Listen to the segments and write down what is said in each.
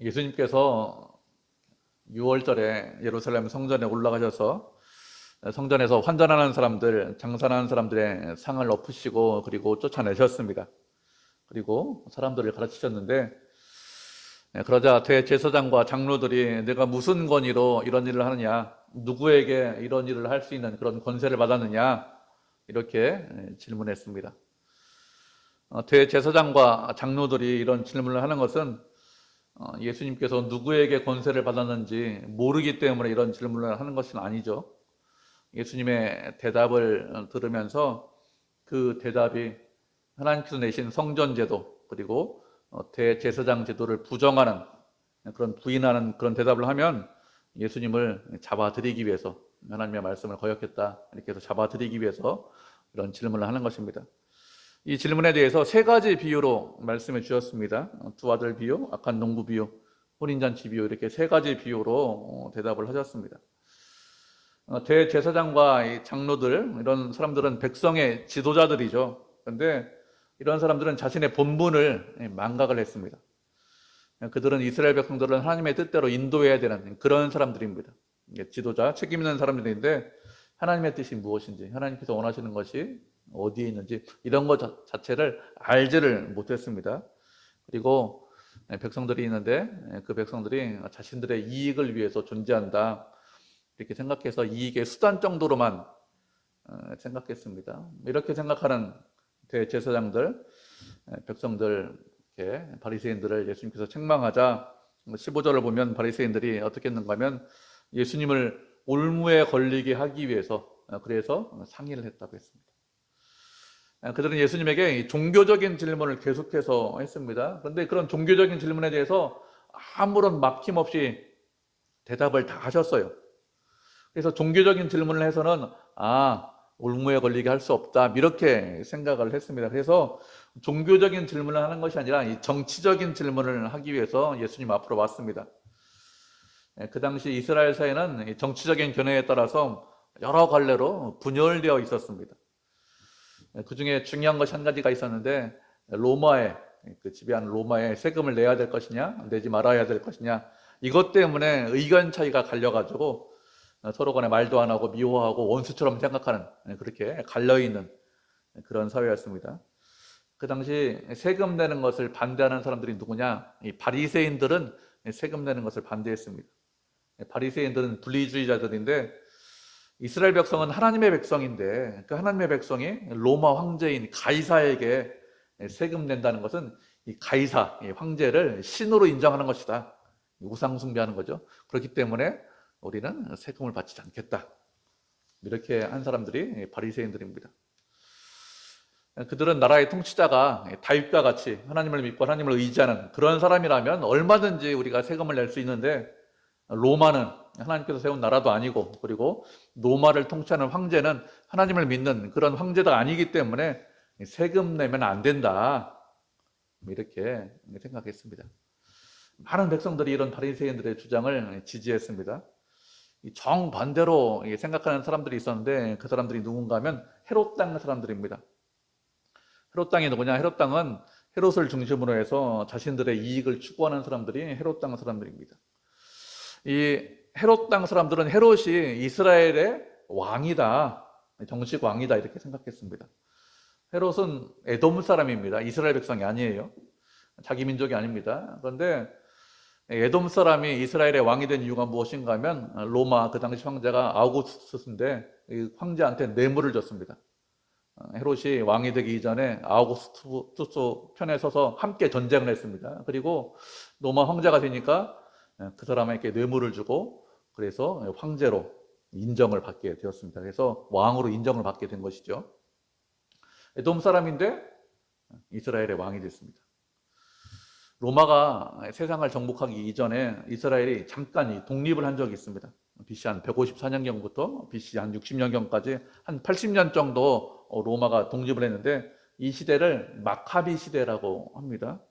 예수님께서 6월절에 예루살렘 성전에 올라가셔서 성전에서 환전하는 사람들, 장사하는 사람들의 상을 엎으시고 그리고 쫓아내셨습니다. 그리고 사람들을 가르치셨는데, 그러자 대제사장과 장로들이 내가 무슨 권위로 이런 일을 하느냐, 누구에게 이런 일을 할 수 있는 그런 권세를 받았느냐, 이렇게 질문했습니다. 대제사장과 장로들이 이런 질문을 하는 것은 예수님께서 누구에게 권세를 받았는지 모르기 때문에 이런 질문을 하는 것은 아니죠. 예수님의 대답을 들으면서 그 대답이 하나님께서 내신 성전제도 그리고 대제사장 제도를 부정하는, 그런 부인하는 그런 대답을 하면 예수님을 잡아들이기 위해서, 하나님의 말씀을 거역했다 이렇게 해서 잡아들이기 위해서 이런 질문을 하는 것입니다. 이 질문에 대해서 세 가지 비유로 말씀해 주셨습니다. 두 아들 비유, 악한 농부 비유, 혼인잔치 비유, 이렇게 세 가지 비유로 대답을 하셨습니다. 대제사장과 장로들, 이런 사람들은 백성의 지도자들이죠. 그런데 이런 사람들은 자신의 본분을 망각을 했습니다. 그들은 이스라엘 백성들은 하나님의 뜻대로 인도해야 되는 그런 사람들입니다. 지도자, 책임 있는 사람들인데 하나님의 뜻이 무엇인지, 하나님께서 원하시는 것이 어디에 있는지 이런 것 자체를 알지를 못했습니다. 그리고 백성들이 있는데 그 백성들이 자신들의 이익을 위해서 존재한다 이렇게 생각해서 이익의 수단 정도로만 생각했습니다. 이렇게 생각하는 대제사장들, 백성들, 이렇게 바리새인들을 예수님께서 책망하자 15절을 보면 바리새인들이 어떻게 했는가 하면 예수님을 올무에 걸리게 하기 위해서 그래서 상의를 했다고 했습니다. 그들은 예수님에게 종교적인 질문을 계속해서 했습니다. 그런데 그런 종교적인 질문에 대해서 아무런 막힘없이 대답을 다 하셨어요. 그래서 종교적인 질문을 해서는 올무에 걸리게 할 수 없다 이렇게 생각을 했습니다. 그래서 종교적인 질문을 하는 것이 아니라 이 정치적인 질문을 하기 위해서 예수님 앞으로 왔습니다. 그 당시 이스라엘 사회는 정치적인 견해에 따라서 여러 갈래로 분열되어 있었습니다. 그 중에 중요한 것이 한 가지가 있었는데, 로마에, 그 지배하는 로마에 세금을 내야 될 것이냐 내지 말아야 될 것이냐, 이것 때문에 의견 차이가 갈려가지고 서로 간에 말도 안 하고 미워하고 원수처럼 생각하는, 그렇게 갈려있는 그런 사회였습니다. 그 당시 세금 내는 것을 반대하는 사람들이 누구냐? 이 바리새인들은 세금 내는 것을 반대했습니다. 바리새인들은 분리주의자들인데 이스라엘 백성은 하나님의 백성인데 그 하나님의 백성이 로마 황제인 가이사에게 세금 낸다는 것은 이 가이사, 이 황제를 신으로 인정하는 것이다. 우상 숭배하는 거죠. 그렇기 때문에 우리는 세금을 받지 않겠다. 이렇게 한 사람들이 바리새인들입니다. 그들은 나라의 통치자가 다윗과 같이 하나님을 믿고 하나님을 의지하는 그런 사람이라면 얼마든지 우리가 세금을 낼 수 있는데, 로마는 하나님께서 세운 나라도 아니고, 그리고 로마를 통치하는 황제는 하나님을 믿는 그런 황제도 아니기 때문에 세금 내면 안 된다 이렇게 생각했습니다. 많은 백성들이 이런 바리새인들의 주장을 지지했습니다. 정반대로 생각하는 사람들이 있었는데 그 사람들이 누군가 하면 헤롯 땅 사람들입니다. 헤롯 땅이 누구냐? 헤롯 땅은 헤롯을 중심으로 해서 자신들의 이익을 추구하는 사람들이 헤롯 땅 사람들입니다. 이 헤롯 땅 사람들은 헤롯이 이스라엘의 왕이다, 정식 왕이다 이렇게 생각했습니다. 헤롯은 에돔 사람입니다. 이스라엘 백성이 아니에요. 자기 민족이 아닙니다. 그런데 에돔 사람이 이스라엘의 왕이 된 이유가 무엇인가 하면 로마 그 당시 황제가 아우구스투스인데 황제한테 뇌물을 줬습니다. 헤롯이 왕이 되기 이전에 아우구스투스 편에 서서 함께 전쟁을 했습니다. 그리고 로마 황제가 되니까 그 사람에게 뇌물을 주고 그래서 황제로 인정을 받게 되었습니다. 그래서 왕으로 인정을 받게 된 것이죠. 에돔 사람인데 이스라엘의 왕이 됐습니다. 로마가 세상을 정복하기 이전에 이스라엘이 잠깐 독립을 한 적이 있습니다. BC 한 154년경부터 BC 한 60년경까지 한 80년 정도 로마가 독립을 했는데 이 시대를 마카비 시대라고 합니다.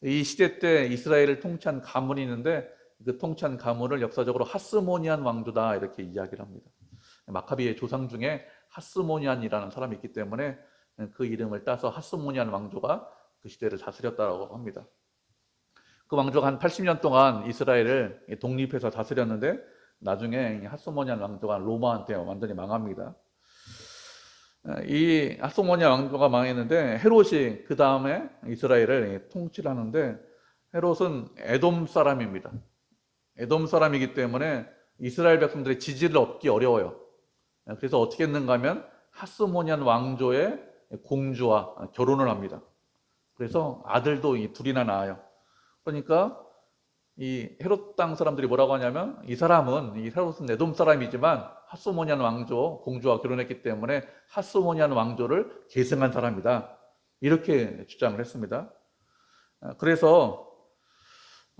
이 시대 때 이스라엘을 통치한 가문이 있는데 그 통치한 가문을 역사적으로 하스모니안 왕조다 이렇게 이야기를 합니다. 마카비의 조상 중에 하스모니안이라는 사람이 있기 때문에 그 이름을 따서 하스모니안 왕조가 그 시대를 다스렸다고 합니다. 그 왕조가 한 80년 동안 이스라엘을 독립해서 다스렸는데 나중에 핫소모니안 왕조가 로마한테 완전히 망합니다. 이 핫소모니안 왕조가 망했는데 헤롯이 그 다음에 이스라엘을 통치를 하는데 헤롯은 에돔 사람입니다. 에돔 사람이기 때문에 이스라엘 백성들의 지지를 얻기 어려워요. 그래서 어떻게 했는가 하면 핫소모니안 왕조의 공주와 결혼을 합니다. 그래서 아들도 둘이나 낳아요. 그러니까 이 헤롯 땅 사람들이 뭐라고 하냐면 이 헤롯은 에돔 사람이지만 핫소모니안 왕조 공주와 결혼했기 때문에 핫소모니안 왕조를 계승한 사람이다. 이렇게 주장을 했습니다. 그래서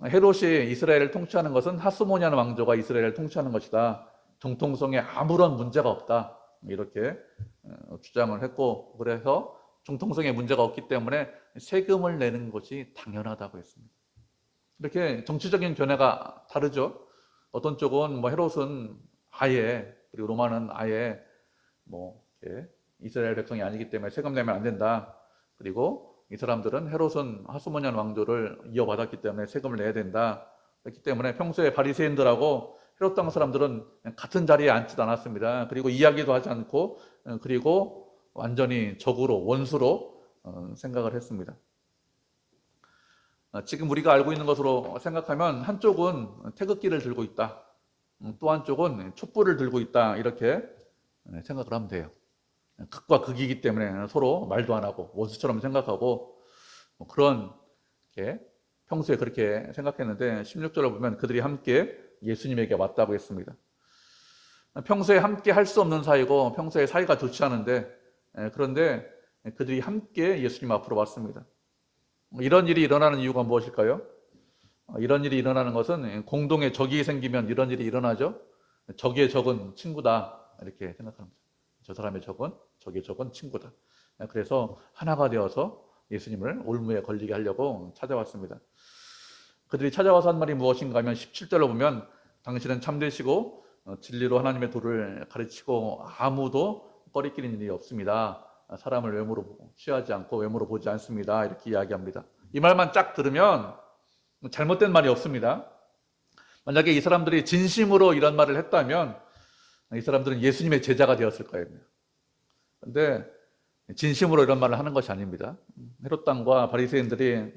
헤롯이 이스라엘을 통치하는 것은 핫소모니안 왕조가 이스라엘을 통치하는 것이다. 정통성에 아무런 문제가 없다. 이렇게 주장을 했고, 그래서 정통성에 문제가 없기 때문에 세금을 내는 것이 당연하다고 했습니다. 이렇게 정치적인 견해가 다르죠. 어떤 쪽은 헤롯은 아예, 그리고 로마는 아예 이스라엘 백성이 아니기 때문에 세금 내면 안 된다. 그리고 이 사람들은 헤롯은 핫소모니안 왕조를 이어받았기 때문에 세금을 내야 된다. 그렇기 때문에 평소에 바리새인들하고 헤롯 땅 사람들은 같은 자리에 앉지도 않았습니다. 그리고 이야기도 하지 않고, 그리고 완전히 적으로, 원수로 생각을 했습니다. 지금 우리가 알고 있는 것으로 생각하면 한쪽은 태극기를 들고 있다. 또 한쪽은 촛불을 들고 있다. 이렇게 생각을 하면 돼요. 극과 극이기 때문에 서로 말도 안 하고 원수처럼 생각하고 그런 평소에 그렇게 생각했는데 16절을 보면 그들이 함께 예수님에게 왔다고 했습니다. 평소에 함께 할 수 없는 사이고 평소에 사이가 좋지 않은데 그런데 그들이 함께 예수님 앞으로 왔습니다. 이런 일이 일어나는 이유가 무엇일까요? 이런 일이 일어나는 것은 공동의 적이 생기면 이런 일이 일어나죠. 적의 적은 친구다 이렇게 생각합니다. 저 사람의 적은 적의 적은 친구다. 그래서 하나가 되어서 예수님을 올무에 걸리게 하려고 찾아왔습니다. 그들이 찾아와서 한 말이 무엇인가 하면 17절로 보면 당신은 참되시고 진리로 하나님의 도를 가르치고 아무도 꺼리끼는 일이 없습니다. 사람을 외모로 취하지 않고 외모로 보지 않습니다. 이렇게 이야기합니다. 이 말만 쫙 들으면 잘못된 말이 없습니다. 만약에 이 사람들이 진심으로 이런 말을 했다면 이 사람들은 예수님의 제자가 되었을 거예요. 그런데 진심으로 이런 말을 하는 것이 아닙니다. 헤롯 땅과 바리새인들이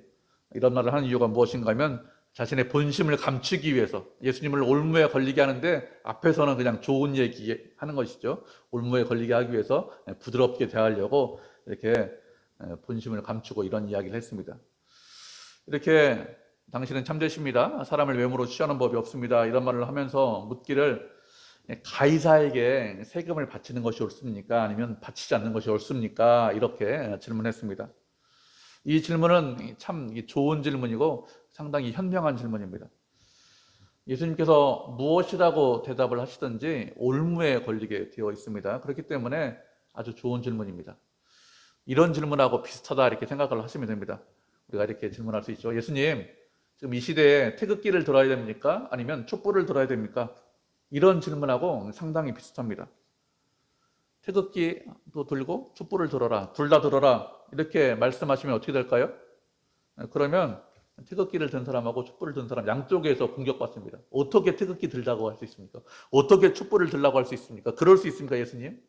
이런 말을 하는 이유가 무엇인가 하면 자신의 본심을 감추기 위해서 예수님을 올무에 걸리게 하는데 앞에서는 그냥 좋은 얘기 하는 것이죠. 올무에 걸리게 하기 위해서 부드럽게 대하려고 이렇게 본심을 감추고 이런 이야기를 했습니다. 이렇게 당신은 참되십니다. 사람을 외모로 취하는 법이 없습니다. 이런 말을 하면서 묻기를 가이사에게 세금을 바치는 것이 옳습니까? 아니면 바치지 않는 것이 옳습니까? 이렇게 질문했습니다. 이 질문은 참 좋은 질문이고 상당히 현명한 질문입니다. 예수님께서 무엇이라고 대답을 하시든지 올무에 걸리게 되어 있습니다. 그렇기 때문에 아주 좋은 질문입니다. 이런 질문하고 비슷하다 이렇게 생각을 하시면 됩니다. 우리가 이렇게 질문할 수 있죠. 예수님, 지금 이 시대에 태극기를 들어야 됩니까? 아니면 촛불을 들어야 됩니까? 이런 질문하고 상당히 비슷합니다. 태극기도 들고 촛불을 들어라, 둘 다 들어라 이렇게 말씀하시면 어떻게 될까요? 그러면 태극기를 든 사람하고 촛불을 든 사람 양쪽에서 공격받습니다. 어떻게 태극기 들라고 할 수 있습니까? 어떻게 촛불을 들라고 할 수 있습니까? 그럴 수 있습니까, 예수님?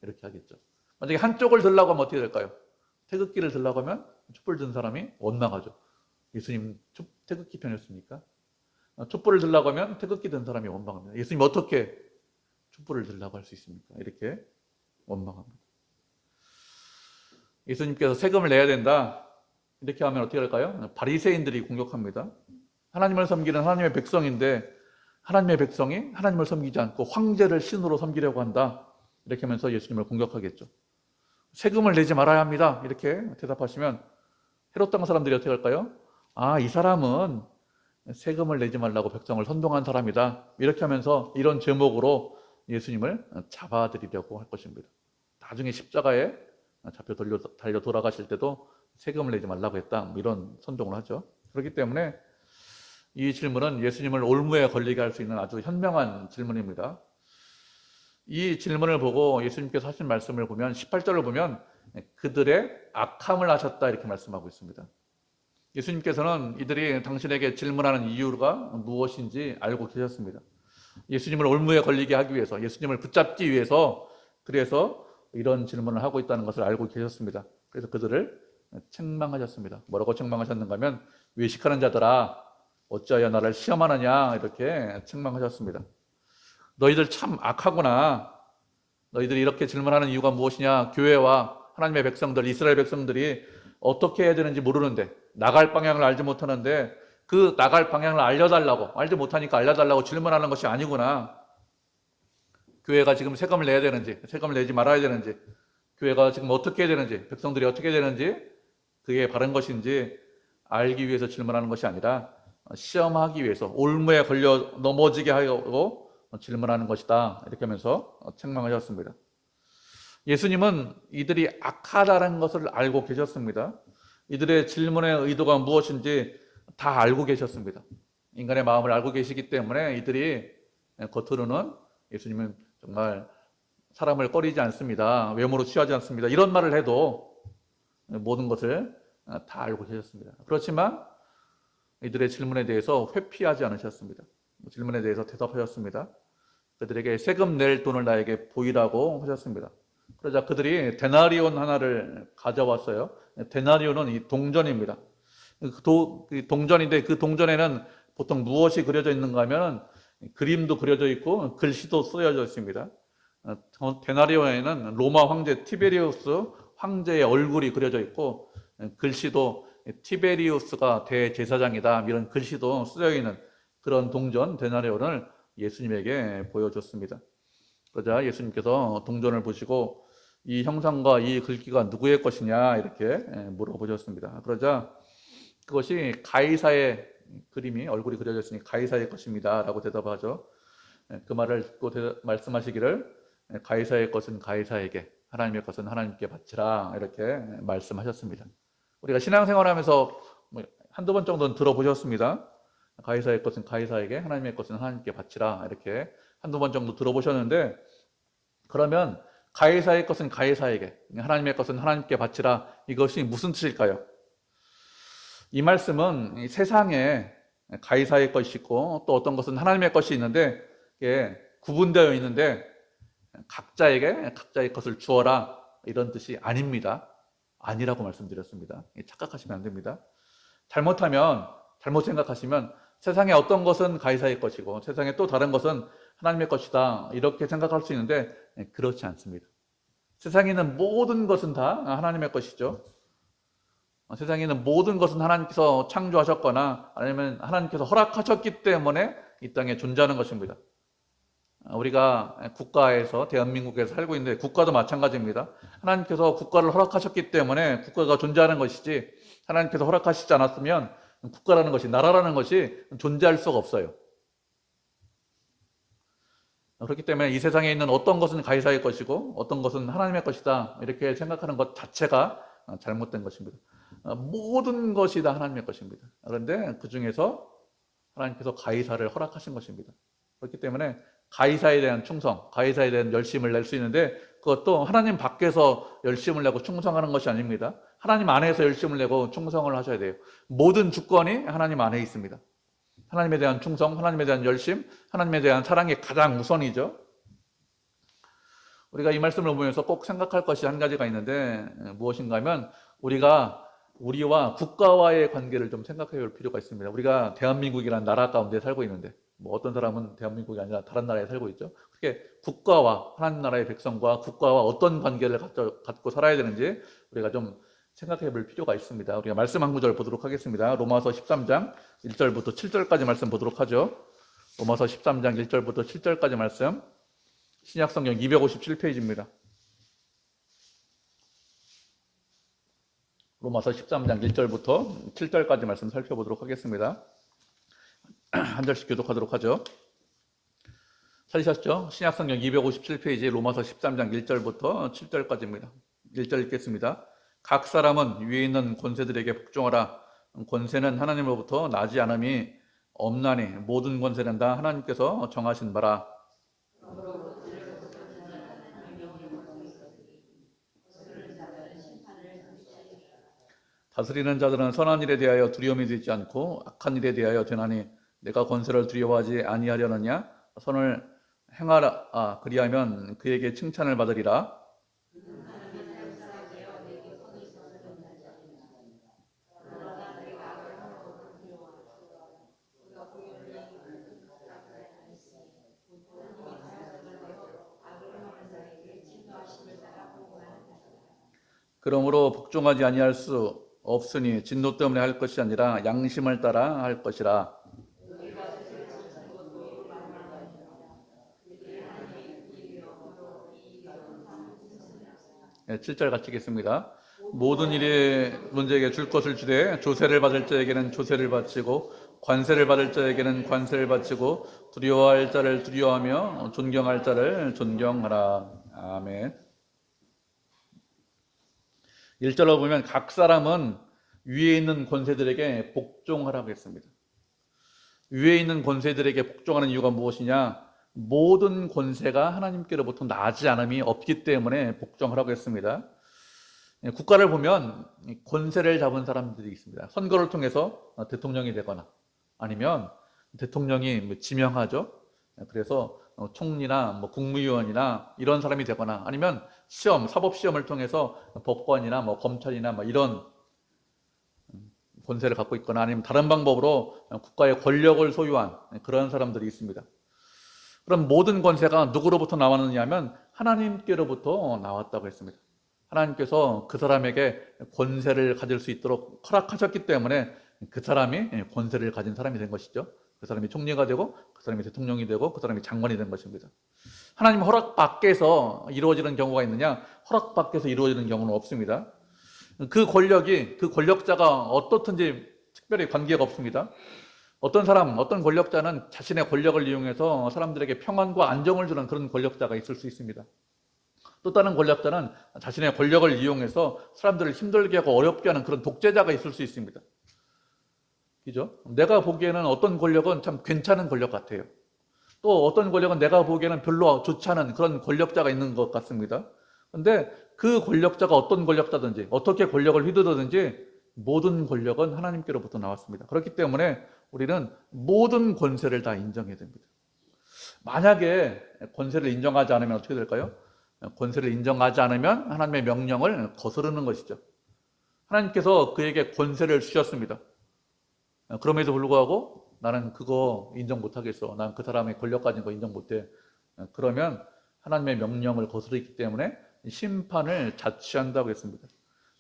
이렇게 하겠죠. 만약에 한쪽을 들라고 하면 어떻게 될까요? 태극기를 들라고 하면 촛불 든 사람이 원망하죠. 예수님 태극기 편이었습니까? 촛불을 들라고 하면 태극기 든 사람이 원망합니다. 예수님 어떻게 촛불을 들라고 할 수 있습니까? 이렇게 원망합니다. 예수님께서 세금을 내야 된다. 이렇게 하면 어떻게 할까요? 바리새인들이 공격합니다. 하나님을 섬기는 하나님의 백성인데 하나님의 백성이 하나님을 섬기지 않고 황제를 신으로 섬기려고 한다. 이렇게 하면서 예수님을 공격하겠죠. 세금을 내지 말아야 합니다. 이렇게 대답하시면 헤롯 땅 사람들이 어떻게 할까요? 이 사람은 세금을 내지 말라고 백성을 선동한 사람이다. 이렇게 하면서 이런 제목으로 예수님을 잡아들이려고 할 것입니다. 나중에 십자가에 잡혀 달려 돌아가실 때도 세금을 내지 말라고 했다. 이런 선동을 하죠. 그렇기 때문에 이 질문은 예수님을 올무에 걸리게 할 수 있는 아주 현명한 질문입니다. 이 질문을 보고 예수님께서 하신 말씀을 보면 18절을 보면 그들의 악함을 하셨다 이렇게 말씀하고 있습니다. 예수님께서는 이들이 당신에게 질문하는 이유가 무엇인지 알고 계셨습니다. 예수님을 올무에 걸리게 하기 위해서, 예수님을 붙잡기 위해서 그래서 이런 질문을 하고 있다는 것을 알고 계셨습니다. 그래서 그들을 책망하셨습니다. 뭐라고 책망하셨는가 하면 외식하는 자들아 어찌하여 나를 시험하느냐 이렇게 책망하셨습니다. 너희들 참 악하구나. 너희들이 이렇게 질문하는 이유가 무엇이냐? 교회와 하나님의 백성들, 이스라엘 백성들이 어떻게 해야 되는지 모르는데 나갈 방향을 알지 못하는데 그 나갈 방향을 알려달라고, 알지 못하니까 알려달라고 질문하는 것이 아니구나. 교회가 지금 세금을 내야 되는지, 세금을 내지 말아야 되는지, 교회가 지금 어떻게 해야 되는지, 백성들이 어떻게 해야 되는지, 그게 바른 것인지 알기 위해서 질문하는 것이 아니라 시험하기 위해서 올무에 걸려 넘어지게 하려고 질문하는 것이다. 이렇게 하면서 책망하셨습니다. 예수님은 이들이 악하다는 것을 알고 계셨습니다. 이들의 질문의 의도가 무엇인지 다 알고 계셨습니다. 인간의 마음을 알고 계시기 때문에 이들이 겉으로는 예수님은 정말 사람을 꺼리지 않습니다. 외모로 취하지 않습니다. 이런 말을 해도 모든 것을 다 알고 계셨습니다. 그렇지만 이들의 질문에 대해서 회피하지 않으셨습니다. 질문에 대해서 대답하셨습니다. 그들에게 세금 낼 돈을 나에게 보이라고 하셨습니다. 그러자 그들이 데나리온 하나를 가져왔어요. 데나리온은 이 동전입니다. 그 동전인데 그 동전에는 보통 무엇이 그려져 있는가 하면 그림도 그려져 있고 글씨도 쓰여져 있습니다. 데나리온에는 로마 황제 티베리우스 황제의 얼굴이 그려져 있고 글씨도 티베리우스가 대제사장이다 이런 글씨도 쓰여 있는 그런 동전 데나리온을 예수님에게 보여줬습니다. 그러자 예수님께서 동전을 보시고 이 형상과 이 글귀가 누구의 것이냐 이렇게 물어보셨습니다. 그러자 그것이 가이사의 그림이 얼굴이 그려져 있으니 가이사의 것입니다 라고 대답하죠. 그 말을 듣고 말씀하시기를 가이사의 것은 가이사에게 하나님의 것은 하나님께 바치라 이렇게 말씀하셨습니다. 우리가 신앙생활하면서 한두 번 정도는 들어보셨습니다. 가이사의 것은 가이사에게 하나님의 것은 하나님께 바치라 이렇게 한두 번 정도 들어보셨는데 그러면 가이사의 것은 가이사에게 하나님의 것은 하나님께 바치라 이것이 무슨 뜻일까요? 이 말씀은 세상에 가이사의 것이 있고 또 어떤 것은 하나님의 것이 있는데 이게 구분되어 있는데 각자에게 각자의 것을 주어라 이런 뜻이 아닙니다. 아니라고 말씀드렸습니다. 착각하시면 안 됩니다. 잘못하면 잘못 생각하시면 세상에 어떤 것은 가이사의 것이고 세상에 또 다른 것은 하나님의 것이다 이렇게 생각할 수 있는데 그렇지 않습니다. 세상에 있는 모든 것은 다 하나님의 것이죠. 세상에 있는 모든 것은 하나님께서 창조하셨거나 아니면 하나님께서 허락하셨기 때문에 이 땅에 존재하는 것입니다. 우리가 국가에서 대한민국에서 살고 있는데 국가도 마찬가지입니다. 하나님께서 국가를 허락하셨기 때문에 국가가 존재하는 것이지 하나님께서 허락하시지 않았으면 국가라는 것이 나라라는 것이 존재할 수가 없어요. 그렇기 때문에 이 세상에 있는 어떤 것은 가이사의 것이고 어떤 것은 하나님의 것이다 이렇게 생각하는 것 자체가 잘못된 것입니다. 모든 것이 다 하나님의 것입니다. 그런데 그 중에서 하나님께서 가이사를 허락하신 것입니다. 그렇기 때문에 가이사에 대한 충성, 가이사에 대한 열심을 낼 수 있는데 그것도 하나님 밖에서 열심을 내고 충성하는 것이 아닙니다. 하나님 안에서 열심을 내고 충성을 하셔야 돼요. 모든 주권이 하나님 안에 있습니다. 하나님에 대한 충성, 하나님에 대한 열심, 하나님에 대한 사랑이 가장 우선이죠. 우리가 이 말씀을 보면서 꼭 생각할 것이 한 가지가 있는데 무엇인가 하면 우리와 국가와의 관계를 좀 생각해 볼 필요가 있습니다. 우리가 대한민국이라는 나라 가운데 살고 있는데 어떤 사람은 대한민국이 아니라 다른 나라에 살고 있죠. 그렇게 국가와 하나님 나라의 백성과 국가와 어떤 관계를 갖고 살아야 되는지 우리가 좀 생각해 볼 필요가 있습니다. 우리가 말씀 한 구절 보도록 하겠습니다. 로마서 13장 1절부터 7절까지 말씀 보도록 하죠. 로마서 13장 1절부터 7절까지 말씀 신약성경 257페이지입니다. 로마서 13장 1절부터 7절까지 말씀 살펴보도록 하겠습니다. 한 절씩 교독하도록 하죠. 찾으셨죠? 신약성경 257페이지 로마서 13장 1절부터 7절까지입니다. 1절 읽겠습니다. 각 사람은 위에 있는 권세들에게 복종하라. 권세는 하나님으로부터 나지 않음이 없나니 모든 권세는 다 하나님께서 정하신 바라. 다스리는 자들은 선한 일에 대하여 두려움이 되지 않고 악한 일에 대하여 되나니 내가 권세를 두려워하지 아니하려느냐 선을 행하라 그리하면 그에게 칭찬을 받으리라. 그러므로 복종하지 아니할 수 없으니 진노 때문에 할 것이 아니라 양심을 따라 할 것이라. 7절 같이 읽겠습니다. 모든 일에 문제에게 줄 것을 주되 조세를 받을 자에게는 조세를 바치고 관세를 받을 자에게는 관세를 바치고 두려워할 자를 두려워하며 존경할 자를 존경하라. 아멘. 1절로 보면 각 사람은 위에 있는 권세들에게 복종하라고 했습니다. 위에 있는 권세들에게 복종하는 이유가 무엇이냐? 모든 권세가 하나님께로부터 나지 않음이 없기 때문에 복종하라고 했습니다. 국가를 보면 권세를 잡은 사람들이 있습니다. 선거를 통해서 대통령이 되거나 아니면 대통령이 지명하죠. 그래서 총리나 국무위원이나 이런 사람이 되거나 아니면 시험, 사법시험을 통해서 법관이나 검찰이나 이런 권세를 갖고 있거나 아니면 다른 방법으로 국가의 권력을 소유한 그런 사람들이 있습니다. 그럼 모든 권세가 누구로부터 나왔느냐 하면 하나님께로부터 나왔다고 했습니다. 하나님께서 그 사람에게 권세를 가질 수 있도록 허락하셨기 때문에 그 사람이 권세를 가진 사람이 된 것이죠. 그 사람이 총리가 되고 그 사람이 대통령이 되고 그 사람이 장관이 된 것입니다. 하나님 허락 밖에서 이루어지는 경우가 있느냐? 허락 밖에서 이루어지는 경우는 없습니다. 그 권력이, 그 권력자가 어떻든지 특별히 관계가 없습니다. 어떤 사람, 어떤 권력자는 자신의 권력을 이용해서 사람들에게 평안과 안정을 주는 그런 권력자가 있을 수 있습니다. 또 다른 권력자는 자신의 권력을 이용해서 사람들을 힘들게 하고 어렵게 하는 그런 독재자가 있을 수 있습니다. 그죠? 내가 보기에는 어떤 권력은 참 괜찮은 권력 같아요. 또 어떤 권력은 내가 보기에는 별로 좋지 않은 그런 권력자가 있는 것 같습니다. 근데 그 권력자가 어떤 권력자든지 어떻게 권력을 휘두르든지 모든 권력은 하나님께로부터 나왔습니다. 그렇기 때문에 우리는 모든 권세를 다 인정해야 됩니다. 만약에 권세를 인정하지 않으면 어떻게 될까요? 권세를 인정하지 않으면 하나님의 명령을 거스르는 것이죠. 하나님께서 그에게 권세를 주셨습니다. 그럼에도 불구하고 나는 그거 인정 못하겠어. 난 그 사람의 권력 가진 거 인정 못해. 그러면 하나님의 명령을 거스르기 때문에 심판을 자취한다고 했습니다.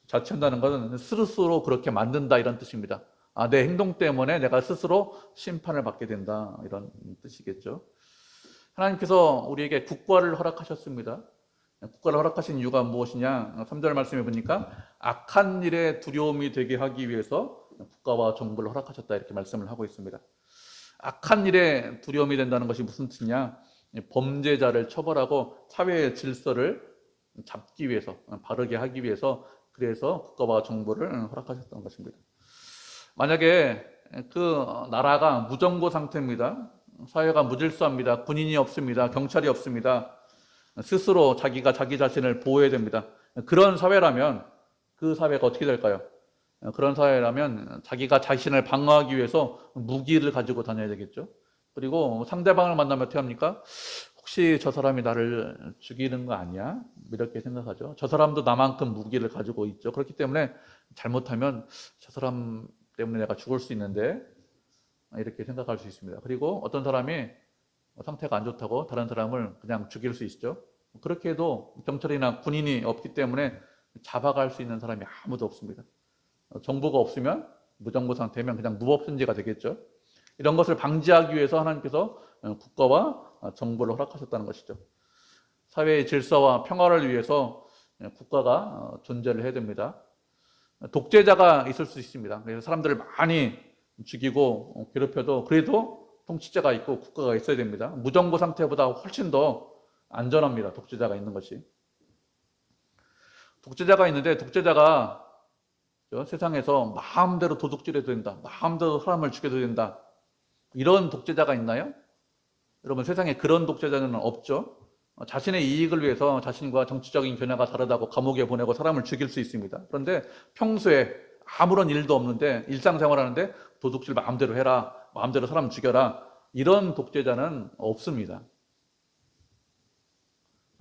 자취한다는 것은 스스로 그렇게 만든다 이런 뜻입니다. 내 행동 때문에 내가 스스로 심판을 받게 된다 이런 뜻이겠죠. 하나님께서 우리에게 국가를 허락하셨습니다. 국가를 허락하신 이유가 무엇이냐? 3절 말씀해 보니까 악한 일에 두려움이 되게 하기 위해서 국가와 정부를 허락하셨다 이렇게 말씀을 하고 있습니다. 악한 일에 두려움이 된다는 것이 무슨 뜻이냐? 범죄자를 처벌하고 사회의 질서를 잡기 위해서, 바르게 하기 위해서 그래서 국가와 정부를 허락하셨던 것입니다. 만약에 그 나라가 무정부 상태입니다. 사회가 무질서합니다. 군인이 없습니다. 경찰이 없습니다. 스스로 자기가 자기 자신을 보호해야 됩니다. 그런 사회라면 그 사회가 어떻게 될까요? 그런 사회라면 자기가 자신을 방어하기 위해서 무기를 가지고 다녀야 되겠죠. 그리고 상대방을 만나면 어떻게 합니까? 혹시 저 사람이 나를 죽이는 거 아니야? 이렇게 생각하죠. 저 사람도 나만큼 무기를 가지고 있죠. 그렇기 때문에 잘못하면 저 사람 때문에 내가 죽을 수 있는데 이렇게 생각할 수 있습니다. 그리고 어떤 사람이 상태가 안 좋다고 다른 사람을 그냥 죽일 수 있죠. 그렇게 해도 경찰이나 군인이 없기 때문에 잡아갈 수 있는 사람이 아무도 없습니다. 정부가 없으면 무정부 상태면 그냥 무법천지가 되겠죠. 이런 것을 방지하기 위해서 하나님께서 국가와 정부를 허락하셨다는 것이죠. 사회의 질서와 평화를 위해서 국가가 존재를 해야 됩니다. 독재자가 있을 수 있습니다. 그래서 사람들을 많이 죽이고 괴롭혀도 그래도 통치자가 있고 국가가 있어야 됩니다. 무정부 상태보다 훨씬 더 안전합니다. 독재자가 있는 것이. 독재자가 있는데 독재자가 세상에서 마음대로 도둑질해도 된다. 마음대로 사람을 죽여도 된다. 이런 독재자가 있나요? 여러분 세상에 그런 독재자는 없죠. 자신의 이익을 위해서 자신과 정치적인 견해가 다르다고 감옥에 보내고 사람을 죽일 수 있습니다. 그런데 평소에 아무런 일도 없는데 일상생활하는데 도둑질 마음대로 해라, 마음대로 사람 죽여라, 이런 독재자는 없습니다.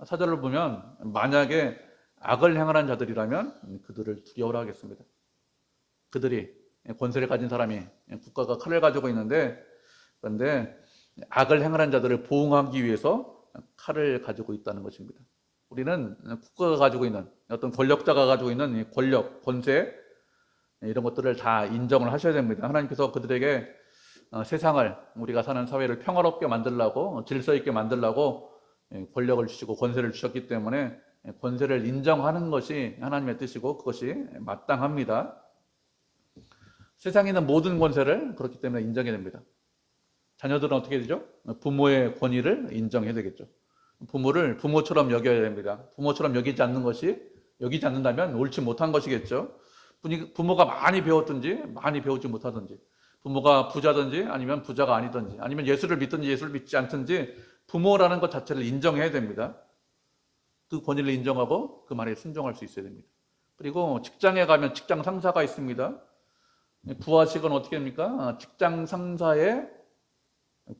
사절을 보면 만약에 악을 행하는 자들이라면 그들을 두려워라 하겠습니다. 그들이 권세를 가진 사람이 국가가 칼을 가지고 있는데, 그런데 악을 행하는 자들을 보호하기 위해서 칼을 가지고 있다는 것입니다. 우리는 국가가 가지고 있는 어떤 권력자가 가지고 있는 권력, 권세, 이런 것들을 다 인정을 하셔야 됩니다. 하나님께서 그들에게 세상을, 우리가 사는 사회를 평화롭게 만들려고, 질서 있게 만들려고 권력을 주시고 권세를 주셨기 때문에 권세를 인정하는 것이 하나님의 뜻이고 그것이 마땅합니다. 세상에 있는 모든 권세를 그렇기 때문에 인정해야 됩니다. 자녀들은 어떻게 되죠? 부모의 권위를 인정해야 되겠죠. 부모를 부모처럼 여겨야 됩니다. 부모처럼 여기지 않는다면 옳지 못한 것이겠죠. 부모가 많이 배웠든지 많이 배우지 못하든지, 부모가 부자든지 아니면 부자가 아니든지, 아니면 예수를 믿든지 예수를 믿지 않든지 부모라는 것 자체를 인정해야 됩니다. 그 권위를 인정하고 그 말에 순종할 수 있어야 됩니다. 그리고 직장에 가면 직장 상사가 있습니다. 부하직은 어떻게 됩니까? 직장 상사의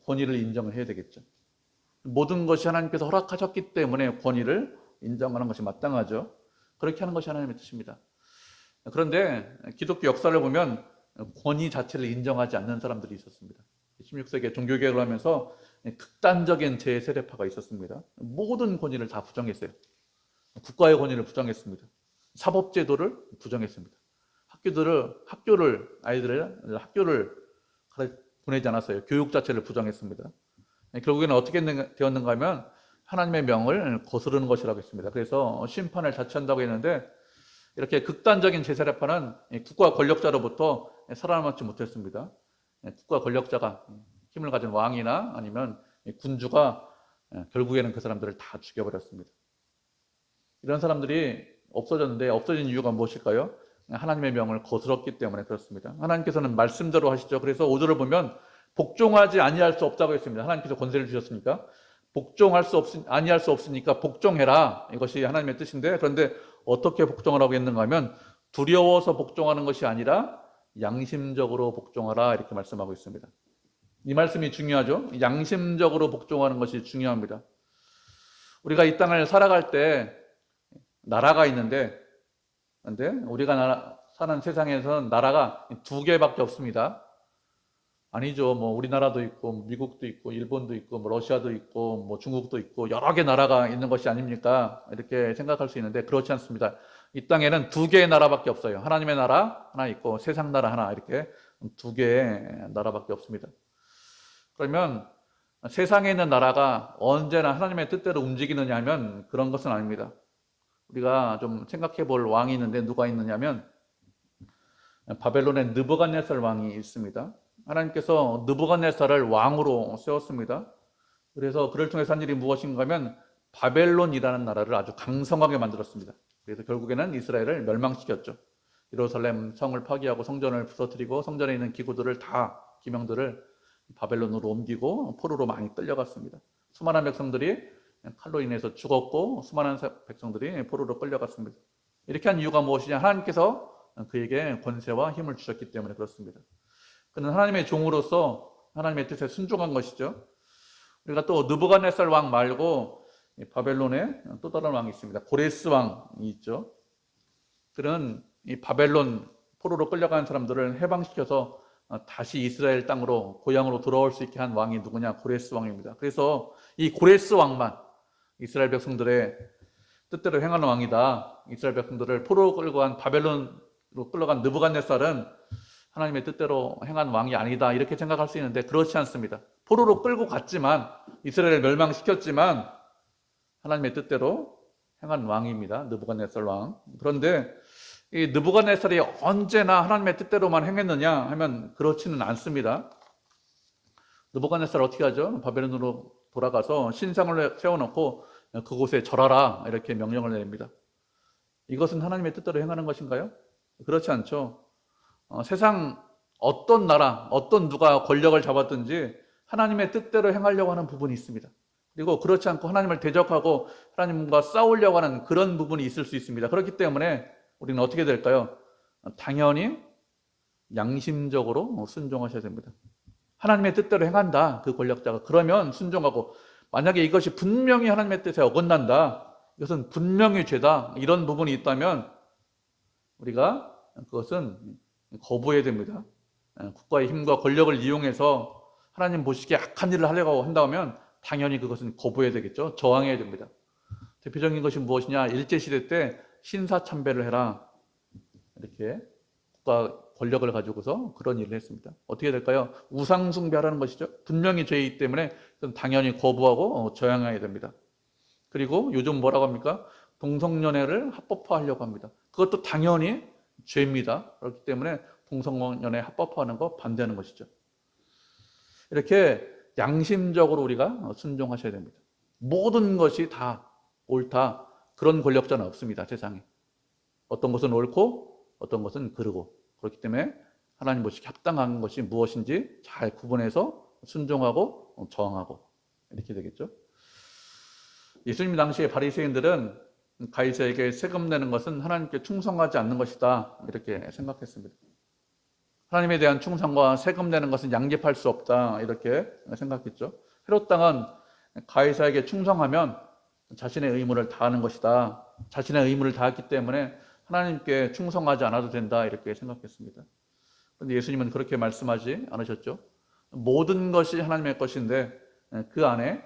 권위를 인정을 해야 되겠죠. 모든 것이 하나님께서 허락하셨기 때문에 권위를 인정하는 것이 마땅하죠. 그렇게 하는 것이 하나님의 뜻입니다. 그런데 기독교 역사를 보면 권위 자체를 인정하지 않는 사람들이 있었습니다. 16세기에 종교개혁을 하면서 극단적인 제세례파가 있었습니다. 모든 권위를 다 부정했어요. 국가의 권위를 부정했습니다. 사법제도를 부정했습니다. 아이들을 학교를 보내지 않았어요. 교육 자체를 부정했습니다. 결국에는 어떻게 되었는가 하면 하나님의 명을 거스르는 것이라고 했습니다. 그래서 심판을 자처한다고 했는데, 이렇게 극단적인 제세례파는 국가 권력자로부터 살아남지 못했습니다. 국가 권력자가, 힘을 가진 왕이나 아니면 군주가 결국에는 그 사람들을 다 죽여버렸습니다. 이런 사람들이 없어졌는데, 없어진 이유가 무엇일까요? 하나님의 명을 거스렀기 때문에 그렇습니다. 하나님께서는 말씀대로 하시죠. 그래서 5절을 보면 복종하지 아니할 수 없다고 했습니다. 하나님께서 권세를 주셨으니까 아니할 수 없으니까 복종해라, 이것이 하나님의 뜻인데, 그런데 어떻게 복종을 하고 있는가 하면 두려워서 복종하는 것이 아니라 양심적으로 복종하라, 이렇게 말씀하고 있습니다. 이 말씀이 중요하죠. 양심적으로 복종하는 것이 중요합니다. 우리가 이 땅을 살아갈 때 나라가 있는데, 그런데 우리가 사는 세상에서는 나라가 두 개밖에 없습니다. 아니죠. 뭐 우리나라도 있고 미국도 있고 일본도 있고 뭐 러시아도 있고 뭐 중국도 있고 여러 개 나라가 있는 것이 아닙니까? 이렇게 생각할 수 있는데 그렇지 않습니다. 이 땅에는 두 개의 나라밖에 없어요. 하나님의 나라 하나 있고 세상 나라 하나, 이렇게 두 개의 나라밖에 없습니다. 그러면 세상에 있는 나라가 언제나 하나님의 뜻대로 움직이느냐 하면 그런 것은 아닙니다. 우리가 좀 생각해 볼 왕이 있는데 누가 있느냐면 바벨론의 느부갓네살 왕이 있습니다. 하나님께서 느부갓네살을 왕으로 세웠습니다. 그래서 그를 통해서 한 일이 무엇인가 하면 바벨론이라는 나라를 아주 강성하게 만들었습니다. 그래서 결국에는 이스라엘을 멸망시켰죠. 예루살렘 성을 파괴하고 성전을 부서뜨리고 성전에 있는 기명들을 바벨론으로 옮기고 포로로 많이 끌려갔습니다. 수많은 백성들이 칼로 인해서 죽었고 수많은 백성들이 포로로 끌려갔습니다. 이렇게 한 이유가 무엇이냐? 하나님께서 그에게 권세와 힘을 주셨기 때문에 그렇습니다. 그는 하나님의 종으로서 하나님의 뜻에 순종한 것이죠. 우리가 또 느부갓네살 왕 말고 바벨론에 또 다른 왕이 있습니다. 고레스 왕이 있죠. 그는 이 바벨론 포로로 끌려간 사람들을 해방시켜서 다시 이스라엘 땅으로, 고향으로 돌아올 수 있게 한 왕이 누구냐? 고레스 왕입니다. 그래서 이 고레스 왕만 이스라엘 백성들의 뜻대로 행하는 왕이다. 이스라엘 백성들을 포로로 끌고 간, 바벨론으로 끌려간 느부갓네살은 하나님의 뜻대로 행한 왕이 아니다, 이렇게 생각할 수 있는데 그렇지 않습니다. 포로로 끌고 갔지만, 이스라엘을 멸망시켰지만 하나님의 뜻대로 행한 왕입니다. 느부갓네살 왕. 그런데 이 느부갓네살이 언제나 하나님의 뜻대로만 행했느냐 하면 그렇지는 않습니다. 느부갓네살 어떻게 하죠? 바벨론으로 돌아가서 신상을 세워놓고 그곳에 절하라, 이렇게 명령을 내립니다. 이것은 하나님의 뜻대로 행하는 것인가요? 그렇지 않죠. 세상 어떤 나라, 어떤 누가 권력을 잡았든지 하나님의 뜻대로 행하려고 하는 부분이 있습니다. 그리고 그렇지 않고 하나님을 대적하고 하나님과 싸우려고 하는 그런 부분이 있을 수 있습니다. 그렇기 때문에 우리는 어떻게 될까요? 당연히 양심적으로 순종하셔야 됩니다. 하나님의 뜻대로 행한다, 그 권력자가. 그러면 순종하고, 만약에 이것이 분명히 하나님의 뜻에 어긋난다, 이것은 분명히 죄다, 이런 부분이 있다면 우리가 그것은 거부해야 됩니다. 국가의 힘과 권력을 이용해서 하나님 보시기에 악한 일을 하려고 한다면 당연히 그것은 거부해야 되겠죠. 저항해야 됩니다. 대표적인 것이 무엇이냐? 일제시대 때 신사참배를 해라, 이렇게 국가 권력을 가지고서 그런 일을 했습니다. 어떻게 될까요? 우상숭배하라는 것이죠. 분명히 죄이기 때문에 당연히 거부하고 저항해야 됩니다. 그리고 요즘 뭐라고 합니까? 동성연애를 합법화하려고 합니다. 그것도 당연히 죄입니다. 그렇기 때문에 동성연애 합법화하는 거 반대하는 것이죠. 이렇게 양심적으로 우리가 순종하셔야 됩니다. 모든 것이 다 옳다, 그런 권력자는 없습니다. 세상에. 어떤 것은 옳고 어떤 것은 그르고, 그렇기 때문에 하나님 보시기에 합당한 것이 무엇인지 잘 구분해서 순종하고 저항하고, 이렇게 되겠죠. 예수님 당시에 바리새인들은 가이사에게 세금 내는 것은 하나님께 충성하지 않는 것이다, 이렇게 생각했습니다. 하나님에 대한 충성과 세금 내는 것은 양립할 수 없다, 이렇게 생각했죠. 헤롯 당은 가이사에게 충성하면 자신의 의무를 다하는 것이다, 자신의 의무를 다했기 때문에 하나님께 충성하지 않아도 된다, 이렇게 생각했습니다. 그런데 예수님은 그렇게 말씀하지 않으셨죠. 모든 것이 하나님의 것인데 그 안에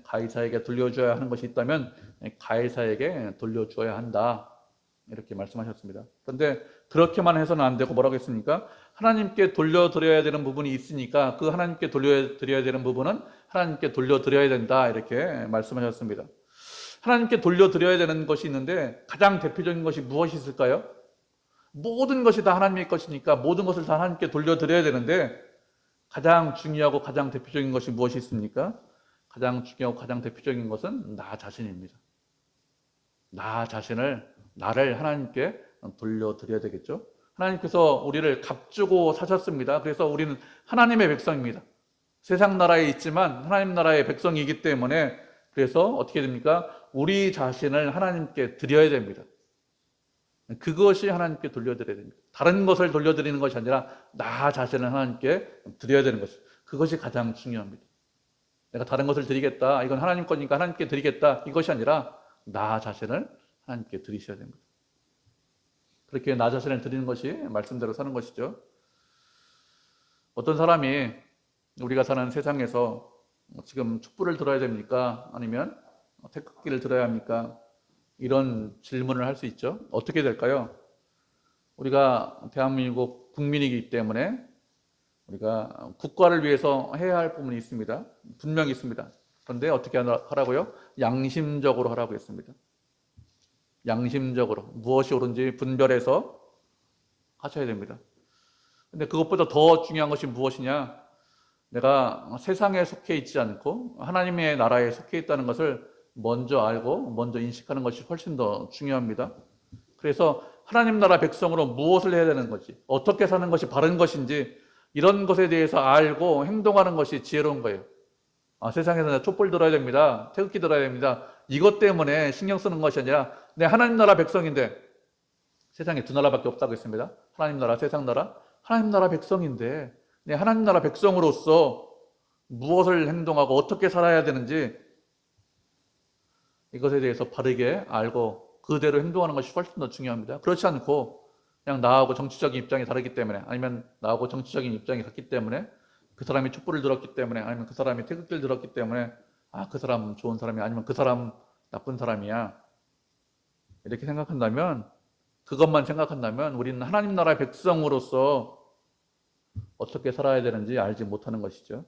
가이사에게 돌려줘야 하는 것이 있다면 가이사에게 돌려줘야 한다, 이렇게 말씀하셨습니다. 그런데 그렇게만 해서는 안 되고 뭐라고 했습니까? 하나님께 돌려드려야 되는 부분이 있으니까 그 하나님께 돌려드려야 되는 부분은 하나님께 돌려드려야 된다, 이렇게 말씀하셨습니다. 하나님께 돌려드려야 되는 것이 있는데 가장 대표적인 것이 무엇이 있을까요? 모든 것이 다 하나님의 것이니까 모든 것을 다 하나님께 돌려드려야 되는데 가장 중요하고 가장 대표적인 것이 무엇이 있습니까? 가장 중요하고 가장 대표적인 것은 나 자신입니다. 나 자신을, 나를 하나님께 돌려드려야 되겠죠. 하나님께서 우리를 값주고 사셨습니다. 그래서 우리는 하나님의 백성입니다. 세상 나라에 있지만 하나님 나라의 백성이기 때문에, 그래서 어떻게 됩니까? 우리 자신을 하나님께 드려야 됩니다. 그것이 하나님께 돌려드려야 됩니다. 다른 것을 돌려드리는 것이 아니라 나 자신을 하나님께 드려야 되는 것이죠. 그것이 가장 중요합니다. 내가 다른 것을 드리겠다, 이건 하나님 거니까 하나님께 드리겠다, 이것이 아니라 나 자신을 하나님께 드리셔야 됩니다. 그렇게 나 자신을 드리는 것이 말씀대로 사는 것이죠. 어떤 사람이 우리가 사는 세상에서 지금 촛불을 들어야 됩니까? 아니면 태극기를 들어야 합니까? 이런 질문을 할 수 있죠. 어떻게 될까요? 우리가 대한민국 국민이기 때문에 우리가 국가를 위해서 해야 할 부분이 있습니다. 분명히 있습니다. 그런데 어떻게 하라고요? 양심적으로 하라고 했습니다. 양심적으로 무엇이 옳은지 분별해서 하셔야 됩니다. 근데 그것보다 더 중요한 것이 무엇이냐? 내가 세상에 속해 있지 않고 하나님의 나라에 속해 있다는 것을 먼저 알고 먼저 인식하는 것이 훨씬 더 중요합니다. 그래서 하나님 나라 백성으로 무엇을 해야 되는 것이, 어떻게 사는 것이 바른 것인지, 이런 것에 대해서 알고 행동하는 것이 지혜로운 거예요. 세상에서 촛불 들어야 됩니다, 태극기 들어야 됩니다, 이것 때문에 신경 쓰는 것이 아니라 내 하나님 나라 백성인데, 세상에 두 나라밖에 없다고 했습니다. 하나님 나라, 세상 나라. 하나님 나라 백성인데 내 하나님 나라 백성으로서 무엇을 행동하고 어떻게 살아야 되는지, 이것에 대해서 바르게 알고 그대로 행동하는 것이 훨씬 더 중요합니다. 그렇지 않고 그냥 나하고 정치적인 입장이 다르기 때문에, 아니면 나하고 정치적인 입장이 같기 때문에, 그 사람이 촛불을 들었기 때문에, 아니면 그 사람이 태극기를 들었기 때문에 그 사람 좋은 사람이야, 아니면 그 사람 나쁜 사람이야, 이렇게 생각한다면, 그것만 생각한다면 우리는 하나님 나라의 백성으로서 어떻게 살아야 되는지 알지 못하는 것이죠.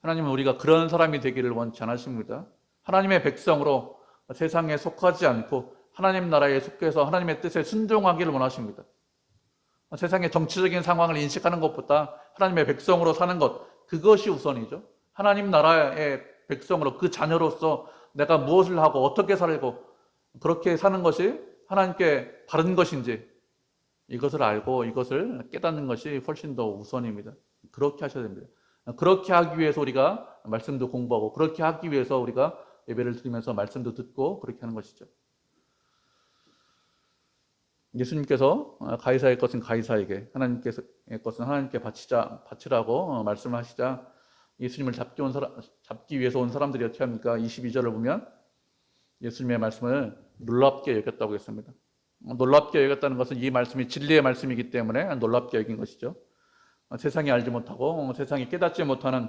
하나님은 우리가 그런 사람이 되기를 원치 않으십니다. 하나님의 백성으로 세상에 속하지 않고 하나님 나라에 속해서 하나님의 뜻에 순종하기를 원하십니다. 세상의 정치적인 상황을 인식하는 것보다 하나님의 백성으로 사는 것, 그것이 우선이죠. 하나님 나라의 백성으로, 그 자녀로서 내가 무엇을 하고 어떻게 살고 그렇게 사는 것이 하나님께 바른 것인지, 이것을 알고 이것을 깨닫는 것이 훨씬 더 우선입니다. 그렇게 하셔야 됩니다. 그렇게 하기 위해서 우리가 말씀도 공부하고, 그렇게 하기 위해서 우리가 예배를 드리면서 말씀도 듣고, 그렇게 하는 것이죠. 예수님께서 가이사의 것은 가이사에게, 하나님께서의 것은 하나님께 바치라고 말씀하시자 예수님을 잡기 위해서 온 사람들이 어떻게 합니까? 22절을 보면 예수님의 말씀을 놀랍게 여겼다고 했습니다. 놀랍게 여겼다는 것은 이 말씀이 진리의 말씀이기 때문에 놀랍게 여긴 것이죠. 세상이 알지 못하고 세상이 깨닫지 못하는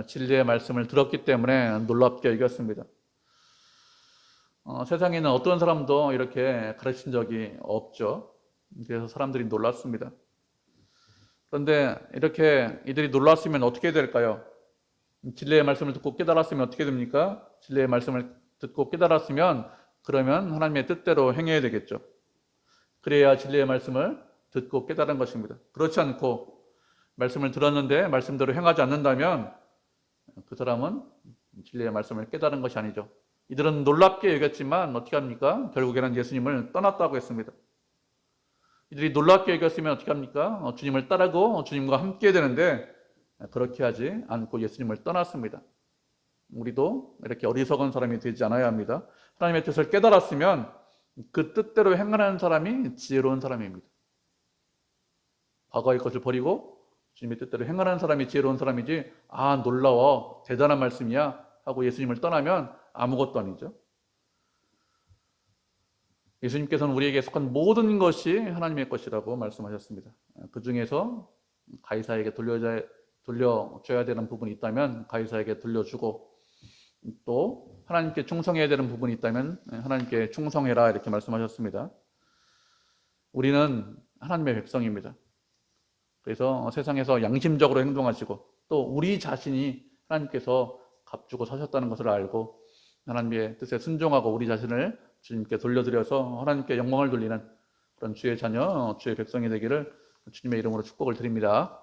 진리의 말씀을 들었기 때문에 놀랍게 여겼습니다. 세상에는 어떤 사람도 이렇게 가르친 적이 없죠. 그래서 사람들이 놀랐습니다. 그런데 이렇게 이들이 놀랐으면 어떻게 될까요? 진리의 말씀을 듣고 깨달았으면 어떻게 됩니까? 진리의 말씀을 듣고 깨달았으면 그러면 하나님의 뜻대로 행해야 되겠죠. 그래야 진리의 말씀을 듣고 깨달은 것입니다. 그렇지 않고 말씀을 들었는데 말씀대로 행하지 않는다면 그 사람은 진리의 말씀을 깨달은 것이 아니죠. 이들은 놀랍게 여겼지만 어떻게 합니까? 결국에는 예수님을 떠났다고 했습니다. 이들이 놀랍게 여겼으면 어떻게 합니까? 주님을 따르고 주님과 함께 되는데 그렇게 하지 않고 예수님을 떠났습니다. 우리도 이렇게 어리석은 사람이 되지 않아야 합니다. 하나님의 뜻을 깨달았으면 그 뜻대로 행하는 사람이 지혜로운 사람입니다. 과거의 것을 버리고 주님의 뜻대로 행하는 사람이 지혜로운 사람이지, 아, 놀라워, 대단한 말씀이야 하고 예수님을 떠나면 아무것도 아니죠. 예수님께서는 우리에게 속한 모든 것이 하나님의 것이라고 말씀하셨습니다. 그 중에서 가이사에게 돌려줘야 되는 부분이 있다면 가이사에게 돌려주고, 또 하나님께 충성해야 되는 부분이 있다면 하나님께 충성해라, 이렇게 말씀하셨습니다. 우리는 하나님의 백성입니다. 그래서 세상에서 양심적으로 행동하시고 또 우리 자신이 하나님께서 값주고 사셨다는 것을 알고 하나님의 뜻에 순종하고 우리 자신을 주님께 돌려드려서 하나님께 영광을 돌리는 그런 주의 자녀, 주의 백성이 되기를 주님의 이름으로 축복을 드립니다.